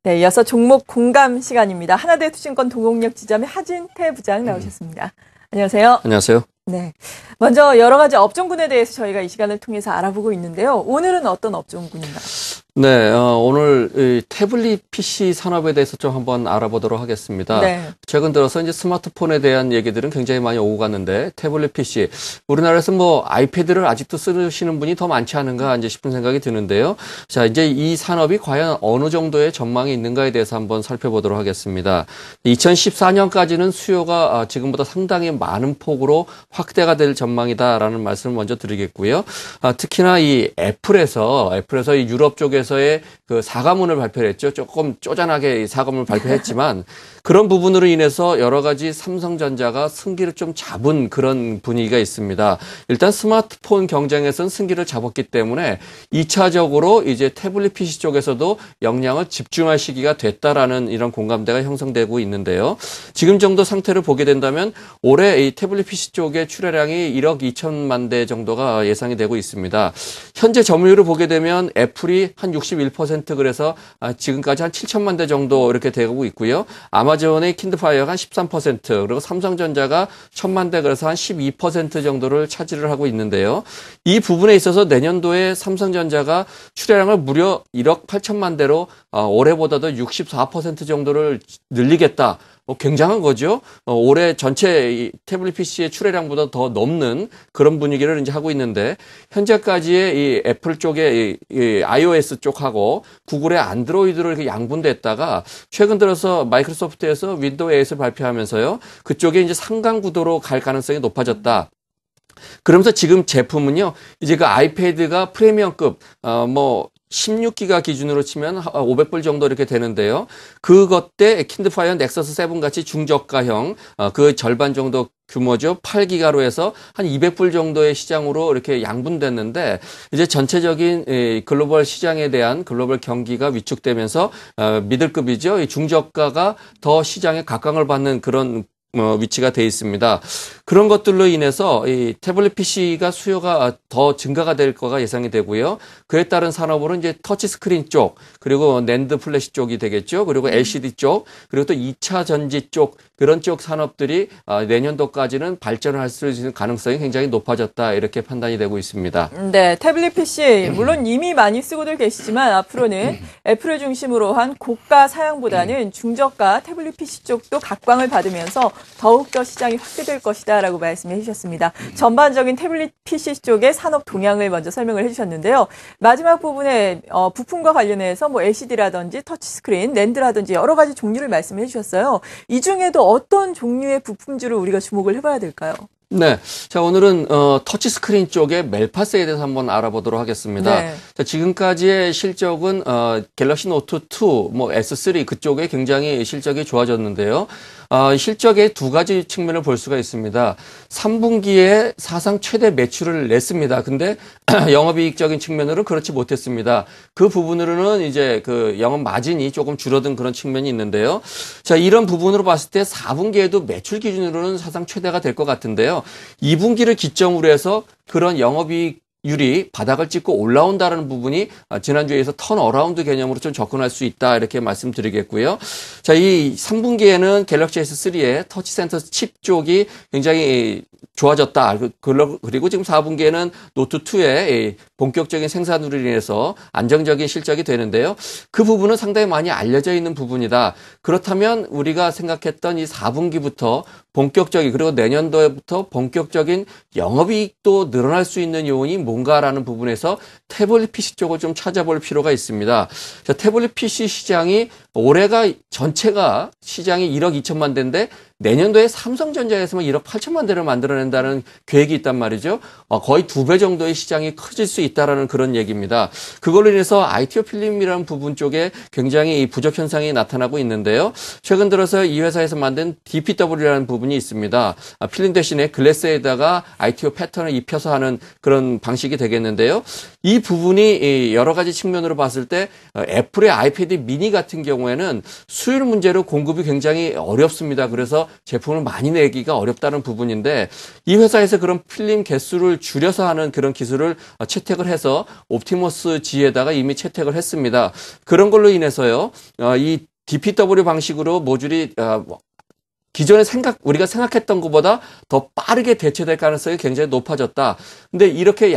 네, 이어서 종목 공감 시간입니다. 하나대투증권 동홍역 지점의 하진태 부장 나오셨습니다. 안녕하세요. 안녕하세요. 네, 먼저 여러 가지 업종군에 대해서 저희가 이 시간을 통해서 알아보고 있는데요. 오늘은 어떤 업종군인가요? 네, 오늘 이 태블릿 PC 산업에 대해서 좀 한번 알아보도록 하겠습니다. 네. 최근 들어서 이제 스마트폰에 대한 얘기들은 굉장히 많이 오고 갔는데 태블릿 PC, 우리나라에서 뭐 아이패드를 아직도 쓰시는 분이 더 많지 않은가 이제 싶은 생각이 드는데요. 자, 이제 이 산업이 과연 어느 정도의 전망이 있는가에 대해서 한번 살펴보도록 하겠습니다. 2014년까지는 수요가 지금보다 상당히 많은 폭으로 확대가 될 전망이다라는 말씀을 먼저 드리겠고요. 특히나 이 애플에서 이 유럽 쪽에서의 그 사과문을 발표를 했죠. 조금 쪼잔하게 사과문을 발표했지만 그런 부분으로 인해서 여러 가지 삼성전자가 승기를 좀 잡은 그런 분위기가 있습니다. 일단 스마트폰 경쟁에서는 승기를 잡았기 때문에 2차적으로 이제 태블릿 PC 쪽에서도 역량을 집중할 시기가 됐다라는 이런 공감대가 형성되고 있는데요. 지금 정도 상태를 보게 된다면 올해 이 태블릿 PC 쪽의 출하량이 1억 2천만 대 정도가 예상이 되고 있습니다. 현재 점유율을 보게 되면 애플이 한 61% 그래서 지금까지 한 7천만 대 정도 이렇게 되고 있고요. 아마존의 킨드파이어가 한 13%, 그리고 삼성전자가 1,000만 대 그래서 한 12% 정도를 차지를 하고 있는데요. 이 부분에 있어서 내년도에 삼성전자가 출하량을 무려 1억 8천만 대로 올해보다도 64% 정도를 늘리겠다. 굉장한 거죠. 올해 전체 이 태블릿 PC의 출하량보다 더 넘는 그런 분위기를 이제 하고 있는데, 현재까지의 이 애플 쪽의 이 iOS 쪽하고 구글의 안드로이드로 이렇게 양분됐다가 최근 들어서 마이크로소프트에서 윈도우 8을 발표하면서요, 그쪽에 이제 상강 구도로 갈 가능성이 높아졌다. 그러면서 지금 제품은요, 이제 그 아이패드가 프리미엄급, 16기가 기준으로 치면 500불 정도 이렇게 되는데요. 그것 때 킨드파이어 넥서스 7 같이 중저가형, 그 절반 정도 규모죠. 8기가로 해서 한 200불 정도의 시장으로 이렇게 양분됐는데, 이제 전체적인 글로벌 시장에 대한 글로벌 경기가 위축되면서 미들급이죠. 이 중저가가 더 시장에 각광을 받는 그런 위치가 돼 있습니다. 그런 것들로 인해서 이 태블릿 PC가 수요가 더 증가가 될 거가 예상이 되고요. 그에 따른 산업으로 이제 터치 스크린 쪽, 그리고 낸드 플래시 쪽이 되겠죠. 그리고 LCD 쪽, 그리고 또 2차 전지 쪽, 그런 쪽 산업들이 내년도까지는 발전을 할 수 있는 가능성이 굉장히 높아졌다, 이렇게 판단이 되고 있습니다. 네, 태블릿 PC 물론 이미 많이 쓰고들 계시지만 앞으로는 애플을 중심으로 한 고가 사양보다는 중저가 태블릿 PC 쪽도 각광을 받으면서 더욱더 시장이 확대될 것이다라고 말씀해 주셨습니다. 전반적인 태블릿 PC 쪽의 산업 동향을 먼저 설명을 해주셨는데요. 마지막 부분에 부품과 관련해서 뭐 LCD라든지 터치스크린, 낸드라든지 여러 가지 종류를 말씀해 주셨어요. 이 중에도 어떤 종류의 부품주를 우리가 주목을 해봐야 될까요? 네. 자, 오늘은, 터치스크린 쪽의 멜파스에 대해서 한번 알아보도록 하겠습니다. 네. 자, 지금까지의 실적은, 갤럭시 노트 2, S3 그쪽에 굉장히 실적이 좋아졌는데요. 실적의 두 가지 측면을 볼 수가 있습니다. 3분기에 사상 최대 매출을 냈습니다. 근데 영업이익적인 측면으로는 그렇지 못했습니다. 그 부분으로는 이제 그 영업 마진이 조금 줄어든 그런 측면이 있는데요. 자, 이런 부분으로 봤을 때 4분기에도 매출 기준으로는 사상 최대가 될 것 같은데요. 2분기를 기점으로 해서 그런 영업이익 율이 바닥을 찍고 올라온다는 부분이 지난주에서 턴어라운드 개념으로 좀 접근할 수 있다, 이렇게 말씀드리겠고요. 자, 이 3분기에는 갤럭시 S3의 터치센터 칩 쪽이 굉장히 좋아졌다. 그리고 지금 4분기에는 노트2의 본격적인 생산으로 인해서 안정적인 실적이 되는데요. 그 부분은 상당히 많이 알려져 있는 부분이다. 그렇다면 우리가 생각했던 이 4분기부터 본격적인, 그리고 내년도부터 본격적인 영업이익도 늘어날 수 있는 요인이 뭔가라는 부분에서 태블릿 PC 쪽을 좀 찾아볼 필요가 있습니다. 자, 태블릿 PC 시장이 올해가 전체가 시장이 1억 2천만 대인데 내년도에 삼성전자에서만 1억 8천만 대를 만들어낸다는 계획이 있단 말이죠. 거의 2배 정도의 시장이 커질 수 있다라는 그런 얘기입니다. 그걸로 인해서 ITO 필름이라는 부분 쪽에 굉장히 부족 현상이 나타나고 있는데요. 최근 들어서 이 회사에서 만든 DPW라는 부분이 있습니다. 필름 대신에 글래스에다가 ITO 패턴을 입혀서 하는 그런 방식이 되겠는데요. 이 부분이 여러 가지 측면으로 봤을 때 애플의 아이패드 미니 같은 경우에는 수율 문제로 공급이 굉장히 어렵습니다. 그래서 해서 제품을 많이 내기가 어렵다는 부분인데 이 회사에서 그런 필름 개수를 줄여서 하는 그런 기술을 채택을 해서 옵티머스 G에다가 이미 채택을 했습니다. 그런 걸로 인해서요, 이 DPW 방식으로 모듈이 기존에 우리가 생각했던 것보다 더 빠르게 대체될 가능성이 굉장히 높아졌다. 근데 이렇게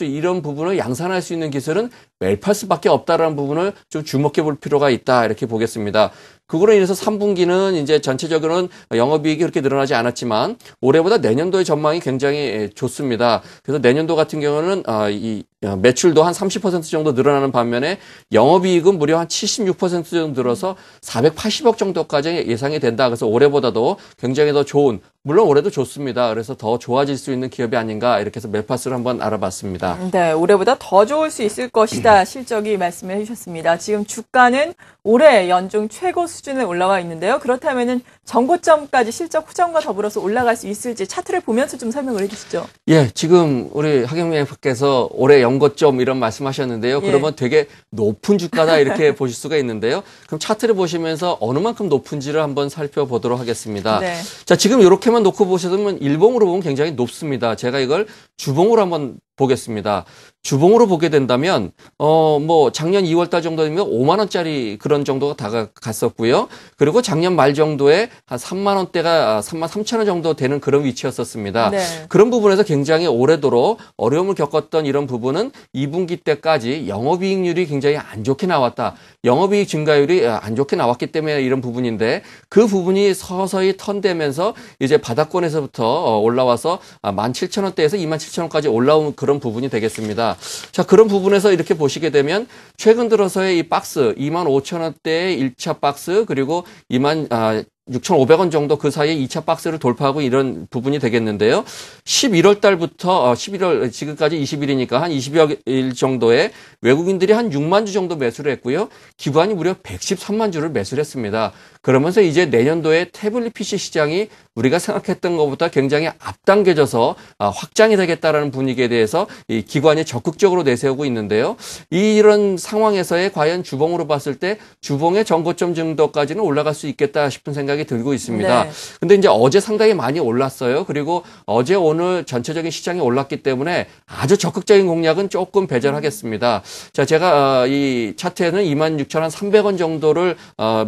이런 부분을 양산할 수 있는 기술은 멜파스밖에 없다라는 부분을 좀 주목해 볼 필요가 있다. 이렇게 보겠습니다. 그거로 인해서 3분기는 이제 전체적으로는 영업이익이 그렇게 늘어나지 않았지만 올해보다 내년도의 전망이 굉장히 좋습니다. 그래서 내년도 같은 경우는 이 매출도 한 30% 정도 늘어나는 반면에 영업이익은 무려 한 76% 정도 늘어서 480억 정도까지 예상이 된다. 그래서 올해보다도 굉장히 더 좋은, 물론 올해도 좋습니다. 그래서 더 좋아질 수 있는 기업이 아닌가 이렇게 해서 멜파스를 한번 알아봤습니다. 네, 올해보다 더 좋을 수 있을 것이다. 실적이 말씀해 주셨습니다. 지금 주가는 올해 연중 최고 수준에 올라와 있는데요. 그렇다면은 전고점까지 실적 후전과 더불어서 올라갈 수 있을지 차트를 보면서 좀 설명을 해주시죠. 예, 지금 우리 하경민 께서 올해 연고점 이런 말씀하셨는데요. 예. 그러면 되게 높은 주가다 이렇게 보실 수가 있는데요. 그럼 차트를 보시면서 어느 만큼 높은지를 한번 살펴보도록 하겠습니다. 네. 자, 지금 이렇게만 놓고 보시면 일봉으로 보면 굉장히 높습니다. 제가 이걸 주봉으로 한번 보겠습니다. 주봉으로 보게 된다면 뭐 작년 2월 달 정도 되면 5만 원짜리 그런 정도가 다가갔었고요. 그리고 작년 말 정도에 한 3만 원대가 3만 3천 원 정도 되는 그런 위치였었습니다. 네. 그런 부분에서 굉장히 오래도록 어려움을 겪었던 이런 부분은 2분기 때까지 영업이익률이 굉장히 안 좋게 나왔다. 영업이익 증가율이 안 좋게 나왔기 때문에 이런 부분인데 그 부분이 서서히 턴되면서 이제 바닥권에서부터 올라와서 17,000원대에서 27,000원까지 올라온 그런 부분이 되겠습니다. 자, 그런 부분에서 이렇게 보시게 되면 최근 들어서의 이 박스 25,000원대의 1차 박스 그리고 6,500원 정도 그 사이에 2차 박스를 돌파하고 이런 부분이 되겠는데요. 11월 달부터 11월 지금까지 20일이니까 한 20여 일 정도에 외국인들이 한 6만 주 정도 매수를 했고요. 기관이 무려 113만 주를 매수를 했습니다. 그러면서 이제 내년도에 태블릿 PC 시장이 우리가 생각했던 것보다 굉장히 앞당겨져서 확장이 되겠다라는 분위기에 대해서 이 기관이 적극적으로 내세우고 있는데요. 이런 상황에서의 과연 주봉으로 봤을 때 주봉의 전고점 정도까지는 올라갈 수 있겠다 싶은 생각이 들고 있습니다. 네. 근데 이제 어제 상당히 많이 올랐어요. 그리고 어제 오늘 전체적인 시장이 올랐기 때문에 아주 적극적인 공략은 조금 배제하겠습니다. 자, 제가 이 차트에는 26,300원 정도를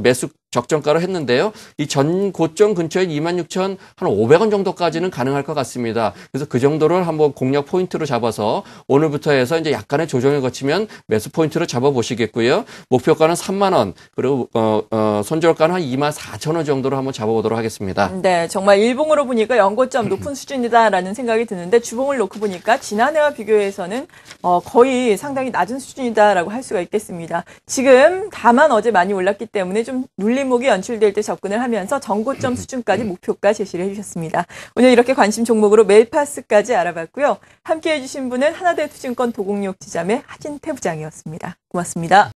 매수 적정가로 했는데요. 이 전 고점 근처에 26,500원 정도까지는 가능할 것 같습니다. 그래서 그 정도를 한번 공략 포인트로 잡아서 오늘부터 해서 이제 약간의 조정을 거치면 매수 포인트로 잡아보시겠고요. 목표가는 3만 원, 그리고 손절가는 한 24,000원 정도로 한번 잡아보도록 하겠습니다. 네, 정말 일봉으로 보니까 연고점 높은 수준이다라는 생각이 드는데 주봉을 놓고 보니까 지난해와 비교해서는 거의 상당히 낮은 수준이다라고 할 수가 있겠습니다. 지금 다만 어제 많이 올랐기 때문에 좀 눌림목이 연출될 때 접근을 하면서 전고점 수준까지 목표가 제시를 해주셨습니다. 오늘 이렇게 관심 종목으로 멜파스까지 알아봤고요. 함께해 주신 분은 하나대투증권 도곡역 지점의 하진태 부장이었습니다. 고맙습니다.